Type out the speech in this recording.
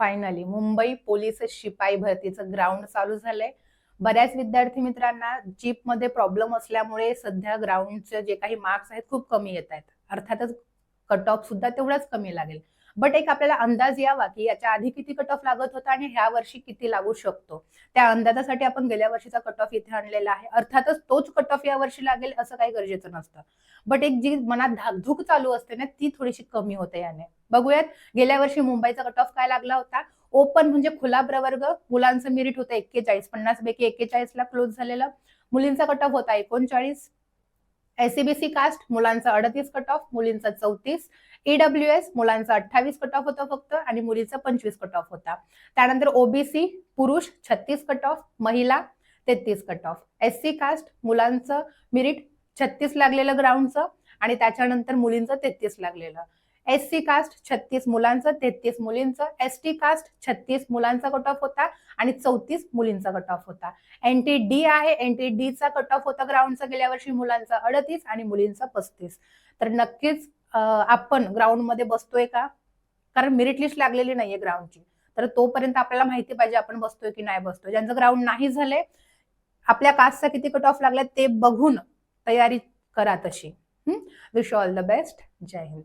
Finally Mumbai police शिपाई भरतीचं ground चालू झालंय. बऱ्याच विद्यार्थी मित्रांना जीप मध्ये प्रॉब्लेम असल्यामुळे सध्या ग्राउंडचे जे काही मार्क्स आहेत खूप कमी येत आहेत. अर्थातच कट ऑफ सुद्धा तेवढाच कमी लागेल. बट एक आपल्याला अंदाज यावा की याच्या आधी किती कट ऑफ लागत होता आणि ह्या वर्षी किती लागू शकतो. त्या अंदाजासाठी आपण गेल्या वर्षीचा कट ऑफ इथे आणलेला आहे. अर्थातच तोच कट ऑफ या वर्षी लागेल असं काही गरजेचं नसतं. बट एक जी मनात धाकधूक चालू असते ना ती थोडीशी कमी होते याने. बघूयात गेल्या वर्षी मुंबईचा कट ऑफ काय लागला होता. ओपन म्हणजे खुला प्रवर्ग मुलांचं मेरिट होतं 41, 50 पैकी 41 ला क्लोज झालेलं. मुलींचा कट ऑफ होता 39. एससीबीसी कास्ट मुलांचा 38 कट ऑफ, मुलींचा 34. ईडब्ल्यूएस मुलांचा 28 कट ऑफ होता फक्त आणि मुलीचा 25 कट ऑफ होता. त्यानंतर ओबीसी पुरुष 36 कट ऑफ, महिला 33 कट ऑफ. एससी कास्ट मुलांचं मेरिट 36 लागलेलं ग्राउंडचं आणि त्याच्यानंतर मुलींचं 33 लागलेलं. एससी कास्ट 36 मुलांचं 33 मुलींचं. एसटी कास्ट 36 मुलांचा कट ऑफ होता आणि 34 मुलींचा कट ऑफ होता. एनटी डी आहे, एनटी डी चा कट ऑफ होता ग्राउंडचा गेल्या वर्षी मुलांचा 38 आणि मुलींचा 35. तर नक्कीच आपण ग्राउंड मध्ये बसतोय का, कारण मेरिट लिस्ट लागलेली नाहीये ग्राउंडची. तर तोपर्यंत आपल्याला माहिती पाहिजे आपण बसतोय की नाही बसतोय. ज्यांचं ग्राउंड नाही झाले आपल्या कास्टचा किती कट ऑफ लागलाय ते बघून तयारी करा तशी. Wish all the best. जय हिंद.